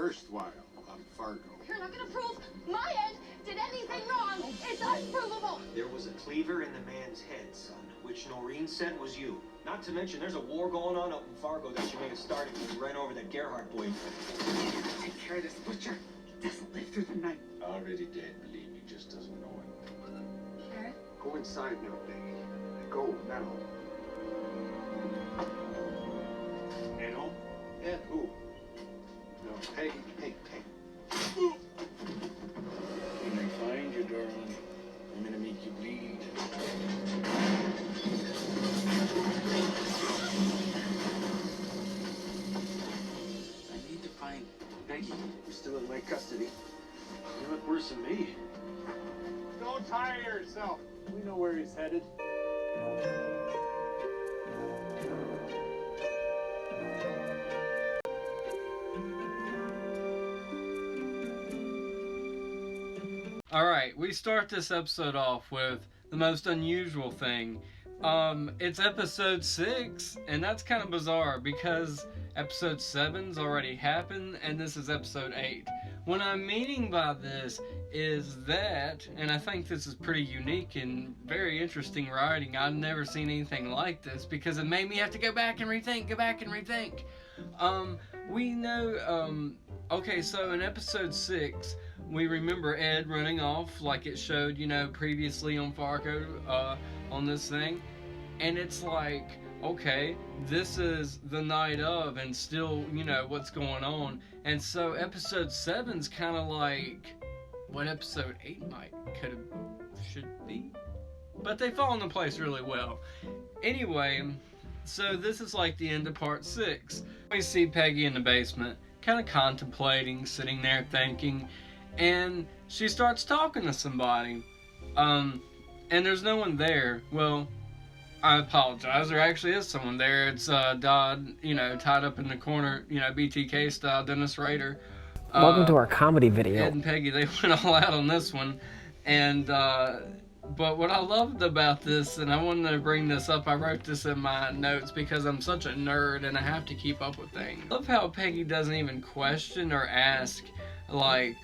erstwhile on Fargo. You're not gonna prove my end did anything wrong. It's unprovable. There was a cleaver in the man's head, son, which Noreen said was you. Not to mention, there's a war going on up in Fargo that she may have started when you ran over that Gerhardt boyfriend. Take care of this butcher. He doesn't live through the night. Already dead, believe me, just doesn't know it. Sheriff? Go inside now, Peggy. Go now. Ed home? Ed who? No, Peggy. Hey, Peggy. When I find you, darling, I'm gonna make you bleed. I need to find Peggy. You're still in my custody. You look worse than me. Don't tire yourself. We know where he's headed. Alright, we start this episode off with the most unusual thing. It's episode 6, and that's kind of bizarre because episode 7's already happened, and this is episode 8. What I'm meaning by this is that, and I think this is pretty unique and very interesting writing, I've never seen anything like this because it made me have to go back and rethink. We know, okay, so in episode 6, we remember Ed running off like it showed, previously on Fargo, on this thing. And it's like, okay, this is the night of and still, what's going on. And so episode 7's kind of like what episode 8 should be. But they fall into place really well. Anyway, so this is like the end of part 6. We see Peggy in the basement, kind of contemplating, sitting there thinking, and she starts talking to somebody, and there's no one there. Well, I apologize, there actually is someone there. It's Dodd, tied up in the corner, BTK style, Dennis Rader. Welcome to our comedy video. Ed and Peggy, they went all out on this one, and but what I loved about this, and I wanted to bring this up, I wrote this in my notes because I'm such a nerd and I have to keep up with things. I love how Peggy doesn't even question or ask, like,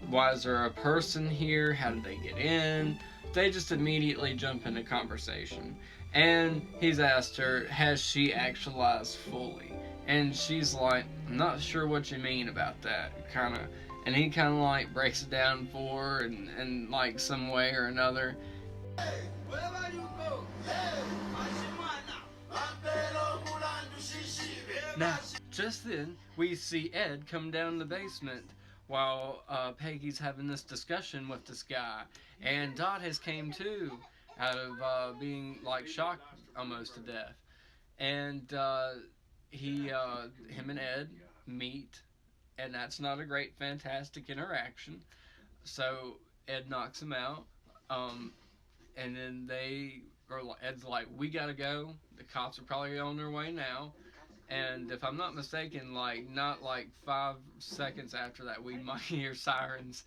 why is there a person here? How did they get in? They just immediately jump into conversation. And he's asked her, has she actualized fully? And she's like, I'm not sure what you mean about that, kind of. And he kind of like breaks it down for her in like some way or another. Hey, wherever you go, hey, Now, just then, we see Ed come down the basement while Peggy's having this discussion with this guy. And Dot has came too, out of being like shocked almost to death. And him and Ed meet, and that's not a great, fantastic interaction. So Ed knocks him out, and then Ed's like, we gotta go. The cops are probably on their way now. And if I'm not mistaken, not 5 seconds after that, we might hear sirens,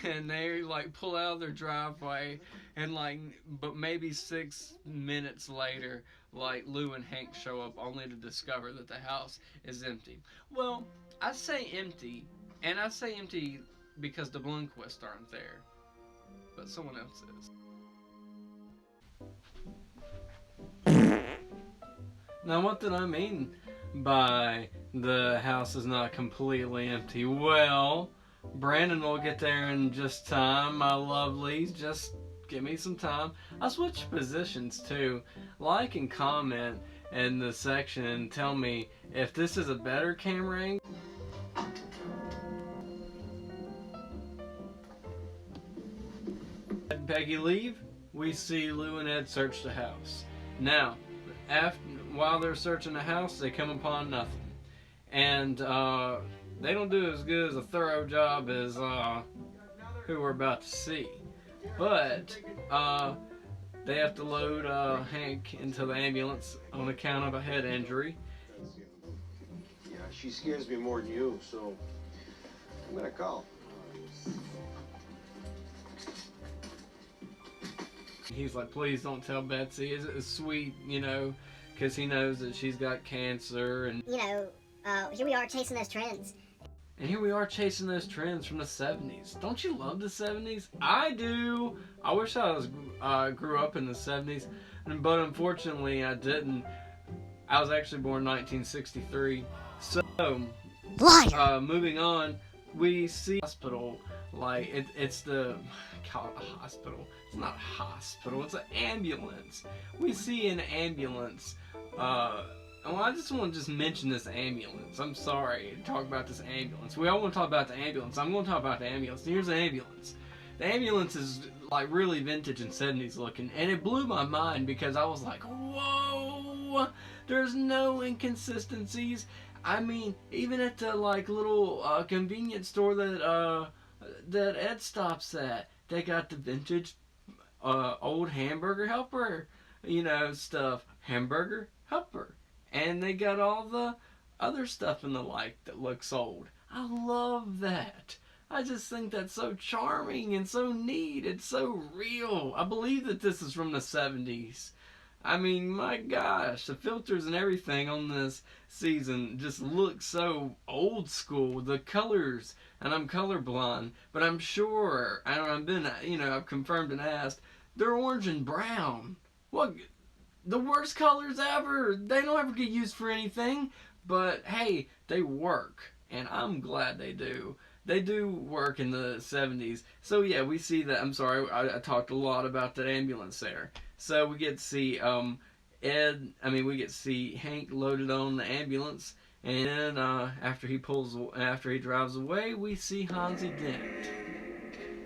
and they pull out of their driveway, and but maybe 6 minutes later, Lou and Hank show up only to discover that the house is empty. Well, I say empty, and I say empty because the Blomquists aren't there, but someone else is. Now, what did I mean by the house is not completely empty? Well, Brandon will get there in just time, my lovelies. Just give me some time. I'll switch positions too. Like and comment in the section and tell me if this is a better camera angle. Ed and Peggy leave. We see Lou and Ed search the house. Now, while they're searching the house, they come upon nothing. And they don't do as good as a thorough job as who we're about to see. But they have to load Hank into the ambulance on account of a head injury. Yeah, she scares me more than you, so I'm gonna call. He's like, please don't tell Betsy. It's sweet, because he knows that she's got cancer. And here we are chasing those trends. And here we are chasing those trends from the 70s. Don't you love the 70s? I do. I wish I grew up in the 70s, but unfortunately I didn't. I was actually born in 1963. So, moving on, we see hospital. Like it's the call it a hospital. It's not a hospital. It's an ambulance. We see an ambulance. Well, I just want to just mention this ambulance. I'm sorry to talk about this ambulance. We all want to talk about the ambulance. I'm going to talk about the ambulance. Here's the ambulance. The ambulance is like really vintage and 70s looking, and it blew my mind because I was like, whoa, there's no inconsistencies. I mean, even at the like little convenience store that Ed stops at, they got the vintage old hamburger helper, stuff. Hamburger helper. And they got all the other stuff and the like that looks old. I love that. I just think that's so charming and so neat. It's so real. I believe that this is from the 70s. I mean, my gosh, the filters and everything on this season just look so old school. The colors, and I'm colorblind, but I'm sure, I've confirmed and asked, they're orange and brown. What? The worst colors ever. They don't ever get used for anything, but hey, they work, and I'm glad they do. They do work in the 70s. So yeah, we see that. I'm sorry, I talked a lot about that ambulance there. So we get to see we get to see Hank loaded on the ambulance, and then after he drives away, we see Hanzee Dent.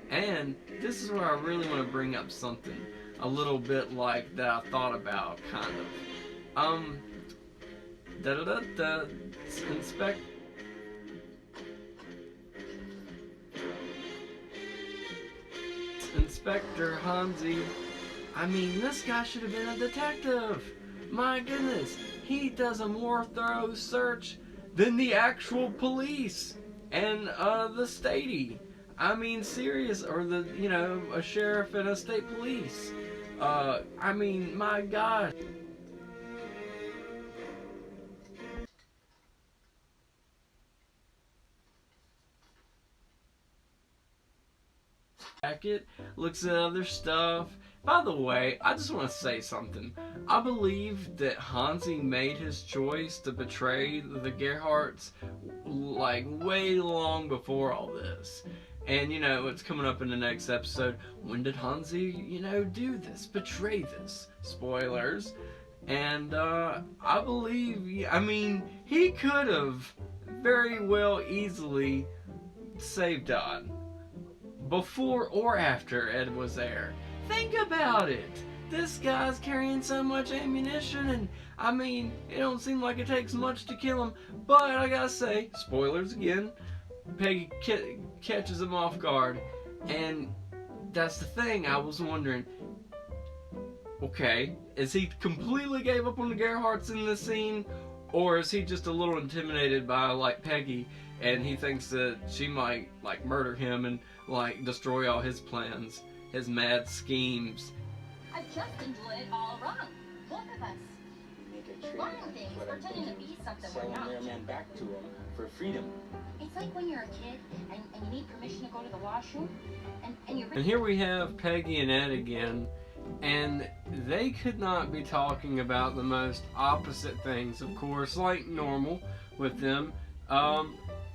And this is where I really want to bring up something a little bit like that I thought about, kind of. Inspector Hanzee. I mean, this guy should have been a detective. My goodness, he does a more thorough search than the actual police and the statey. I mean, serious, or a sheriff and a state police. I mean, my God. Jacket, looks at other stuff. By the way, I just want to say something. I believe that Hanzee made his choice to betray the Gerhardts like way long before all this. And, it's coming up in the next episode. When did Hanzee, do this? Betray this? Spoilers. And, I believe, he could have very well easily saved Don. Before or after Ed was there. Think about it. This guy's carrying so much ammunition, and, it don't seem like it takes much to kill him. But, I gotta say, spoilers again, Peggy catches him off guard, and that's the thing. I was wondering, okay, is he completely gave up on the Gerhardts in this scene, or is he just a little intimidated by like Peggy, and he thinks that she might like murder him and like destroy all his plans, his mad schemes? I've just been doing it all wrong, both of us. Lying things, pretending to be something we're not. Selling their man back to him for freedom. It's like when you're a kid and you need permission to go to the washroom, and you're... And here we have Peggy and Ed again, and they could not be talking about the most opposite things, of course, like normal with them.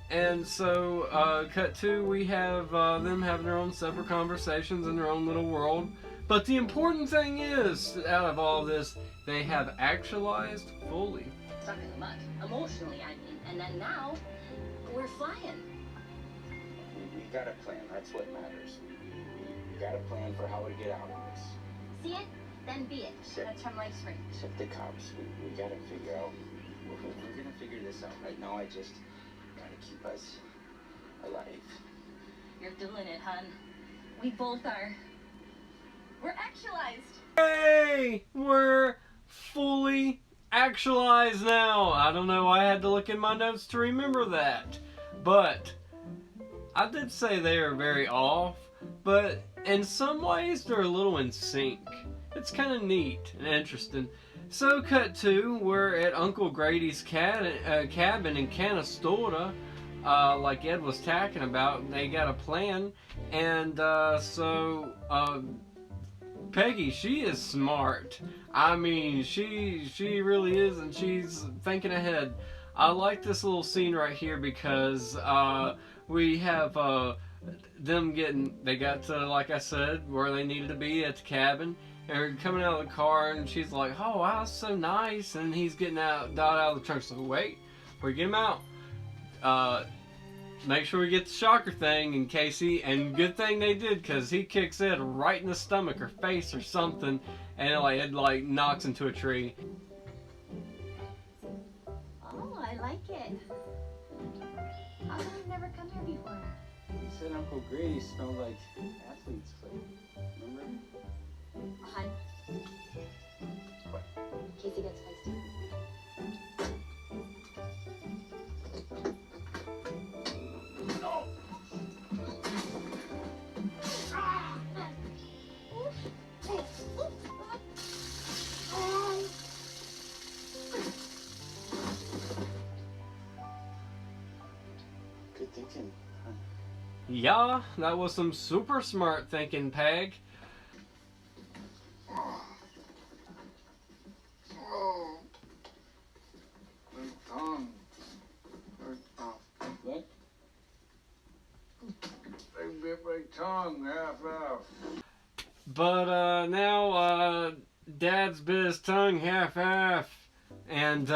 And so, cut to, we have them having their own separate conversations in their own little world. But the important thing is, out of all this, they have actualized fully. Stuck in the mud, emotionally, I mean. And then now, we're flying. We got a plan. That's what matters. We got a plan for how to get out of this. See it? Then be it. That's from Life's Ring. Except the cops. We gotta figure out. We're gonna figure this out. Right now, I just gotta keep us alive. You're doing it, hun. We both are. We're actualized. Hey! We're fully actualized now. I don't know why I had to look in my notes to remember that. But I did say they are very off, but in some ways they're a little in sync. It's kind of neat and interesting. So cut to, we're at Uncle Grady's cabin in Canastota. like Ed was talking about, and they got a plan. And Peggy, she is smart. I mean, she really is, and she's thinking ahead. I like this little scene right here because we have they got to, like I said, where they needed to be at the cabin. They're coming out of the car, and she's like, "Oh, wow, that's so nice." And he's getting out of the trunk. So wait, before you get him out, make sure we get the shocker thing in case and good thing they did, because he kicks Ed right in the stomach or face or something, and it knocks into a tree. Oh, I like it. How come I've never come here before? You said Uncle Grady smelled like athlete's foot. Remember? Hun. What? Casey gets feisty. Good thinking, huh? Yeah, that was some super smart thinking, Peg. What? They bit my tongue half off. But now Dad's bit his tongue half, and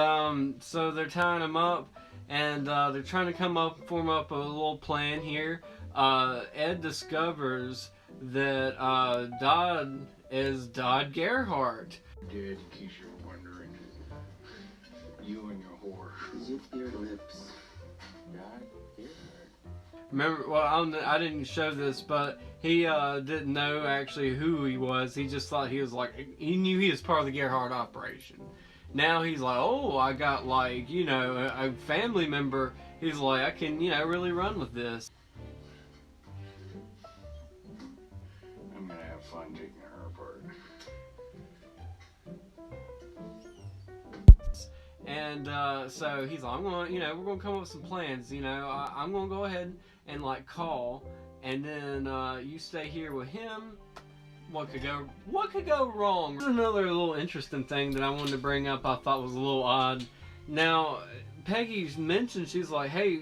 so they're tying him up, and they're trying to form up a little plan here. Ed discovers that Dodd is Dodd Gerhardt. Dad, in case you're wondering, you and your whore. Zip your lips. God, Gerhardt. Remember, well, I didn't show this, but he didn't know actually who he was. He just thought he was he knew he was part of the Gerhardt operation. Now he's like, oh, I got a family member. He's like, I can, really run with this. I'm gonna have fun taking her apart. And so he's like, we're gonna come up with some plans. I'm gonna go ahead and call, and then you stay here with him. What could go wrong? There's another little interesting thing that I wanted to bring up. I thought was a little odd. Now, Peggy's mentioned, she's like, hey,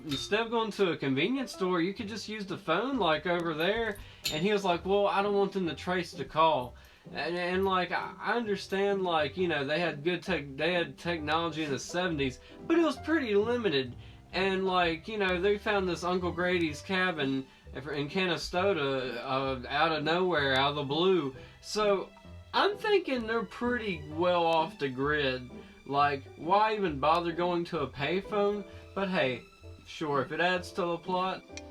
instead of going to a convenience store, you could just use the phone over there. And he was like, well, I don't want them to trace the call. And I understand, they had they had technology in the 70s, but it was pretty limited. And they found this Uncle Grady's cabin in Canastota out of nowhere, out of the blue. So I'm thinking they're pretty well off the grid. Why even bother going to a payphone? But hey, sure, if it adds to the plot. It's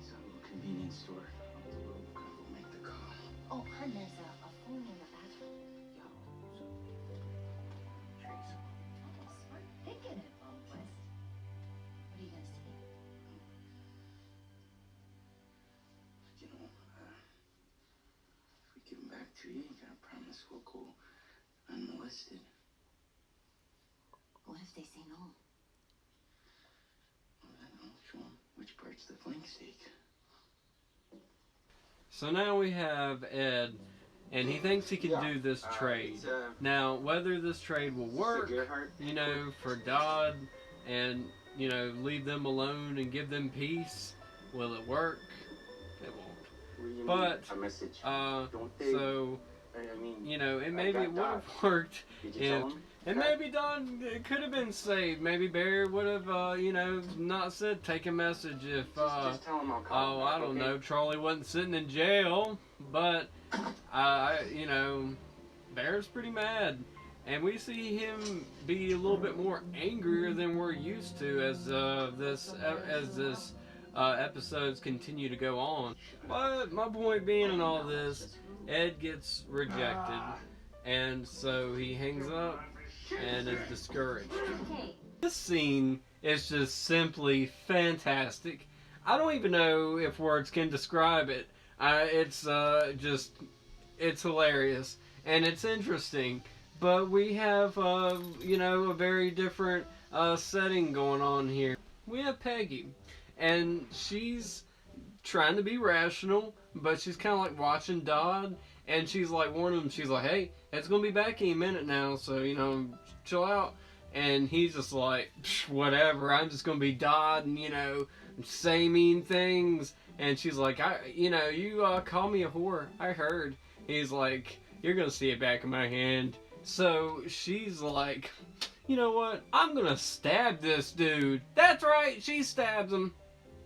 a little convenience store. We'll go make the call. Oh, hun, there's a phone in the bathroom. Yo, so Trace. Oh, smart thinking it, Blomquist. What are you gonna say? If we give him back to you, you gotta promise we'll go unmolested. What if they say no? Well, I don't know. Show him which part's the flank steak. So now we have Ed, and he thinks he can do this trade. Now, whether this trade will work, for Dodd, and, leave them alone and give them peace, will it work? It won't. But, a message. so, it maybe would have worked if, and maybe Don could have been saved. Maybe Bear would have, not said take a message if, just tell him I'll call him I don't know, Charlie wasn't sitting in jail. But, Bear's pretty mad. And we see him be a little bit more angrier than we're used to as this episodes continue to go on. But my point being in all this, Ed gets rejected, and so he hangs up and is discouraged. This scene is just simply fantastic. I don't even know if words can describe it. It's hilarious and it's interesting. but we have, you know, a very different setting going on here. We have Peggy, and she's trying to be rational, but she's kind of like watching Dodd, and she's like warning him. She's like, "Hey, it's gonna be back in a minute now, so you know, chill out." And he's just like, "Whatever, I'm just gonna be Dodd, and you know, say mean things." And she's like, you know, you call me a whore. I heard." He's like, "You're gonna see it back in my hand." So she's like, "You know what? I'm gonna stab this dude." That's right, she stabs him.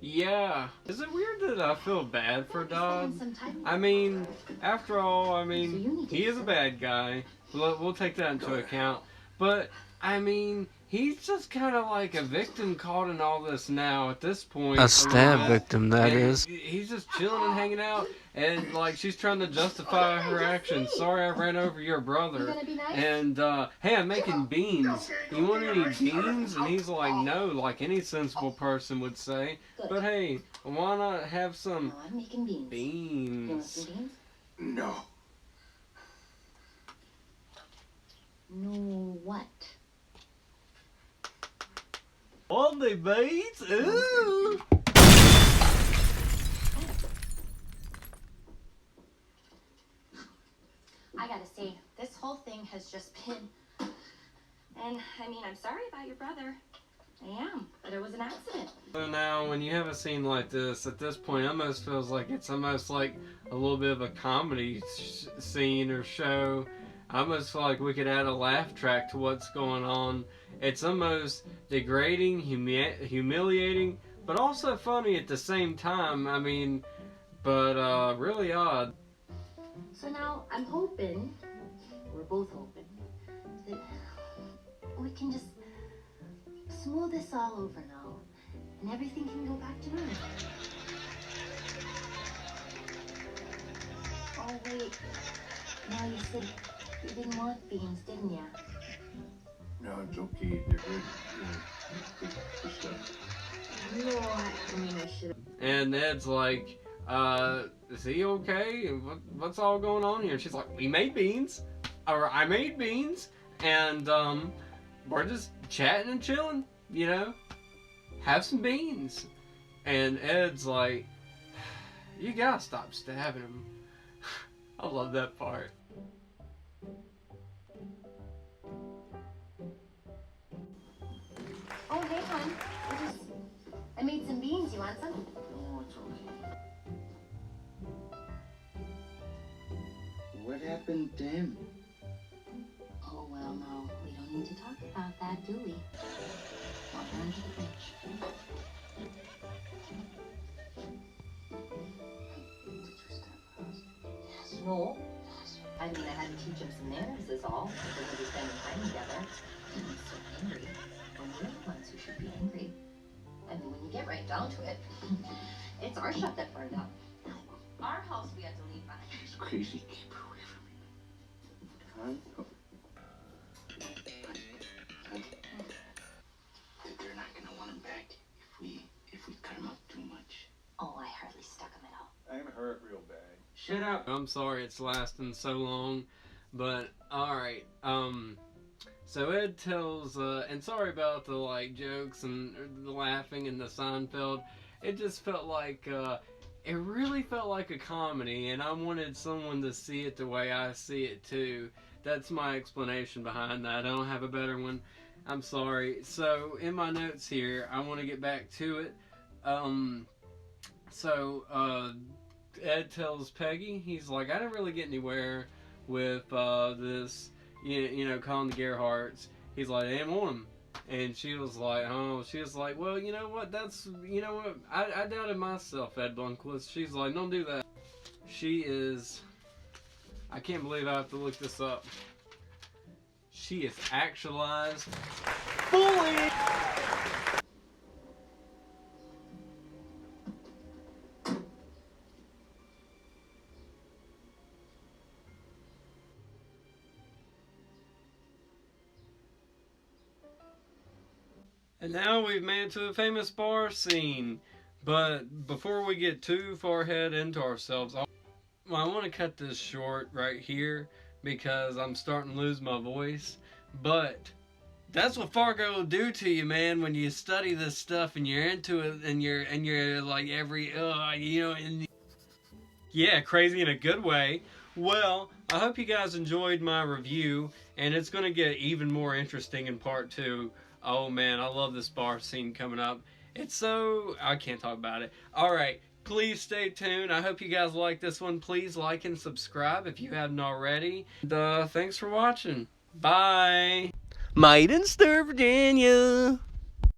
Yeah. Is it weird that I feel bad for Dodd? I mean, after all, I mean, he is a bad guy. We'll take that into account. But, I mean, he's just kind of like a victim caught in all this now at this point. A stab victim, that is. He's just chilling and hanging out, and like she's trying to justify her actions. "Sorry, I ran over your brother." And "Hey, I'm making beans. You want any beans?" And he's like, "No," like any sensible person would say. But hey, why not have some I'm making beans. beans? You want some beans? No. No, what? All the beans? Ooh! I gotta say, this whole thing has just been... And, I mean, I'm sorry about your brother. I am, but it was an accident. So now, when you have a scene like this, at this point, it almost feels like it's almost like a little bit of a comedy scene or show. I almost feel like we could add a laugh track to what's going on. It's almost degrading, humiliating, but also funny at the same time. I mean, but really odd. So now, I'm hoping, we're both hoping, that we can just smooth this all over now, and everything can go back to normal. Oh wait, now you said you didn't want beans, didn't you? No, it's okay. They're good. Good stuff. No, I mean I should have. And Ed's like, "Is he okay? What's all going on here?" She's like, "We made beans, or I made beans, and we're just chatting and chilling, you know, have some beans." And Ed's like, "You gotta stop stabbing him." I love that part. Oh, hey, hon. I made some beans. You want some? No, it's okay. What happened to him? Oh, well, no. We don't need to talk about that, do we? Walk down to the bench. Did you stab us? Yes. No. I mean, I had to teach him some manners is all. We're going to be spending time together. He's so angry. When we're the ones who should be angry. I mean, when you get right down to it, it's our shop that burned up. Our house we had to leave behind. She's crazy. Keep her away from me. Huh? They're not gonna want him back if we cut him up too much. Oh, I hardly stuck him at all. I'm hurt real bad. Shut up. I'm sorry it's lasting so long, but alright, so Ed tells, and sorry about the, like, jokes and the laughing and the Seinfeld. It just felt like, it really felt like a comedy, and I wanted someone to see it the way I see it, too. That's my explanation behind that. I don't have a better one. I'm sorry. So, in my notes here, I want to get back to it. Ed tells Peggy, he's like, "I didn't really get anywhere with, this, you know, calling the Gerhardts." He's like, "I didn't want him." And she was like, "Oh," she was like, "Well, you know what, you know what, I doubted myself, Ed Blomquist." She's like, "Don't do that." She is, I can't believe I have to look this up. She is actualized fully. And now we've made it to a famous bar scene. But before we get too far ahead into ourselves, I want to cut this short right here because I'm starting to lose my voice. But that's what Fargo will do to you, man, when you study this stuff and you're into it and you're like every, you know, yeah, crazy in a good way. Well, I hope you guys enjoyed my review, and it's going to get even more interesting in part 2. Oh man, I love this bar scene coming up. It's so... I can't talk about it. Alright, please stay tuned. I hope you guys like this one. Please like and subscribe if you haven't already. And, thanks for watching. Bye. Maidenstur, Virginia.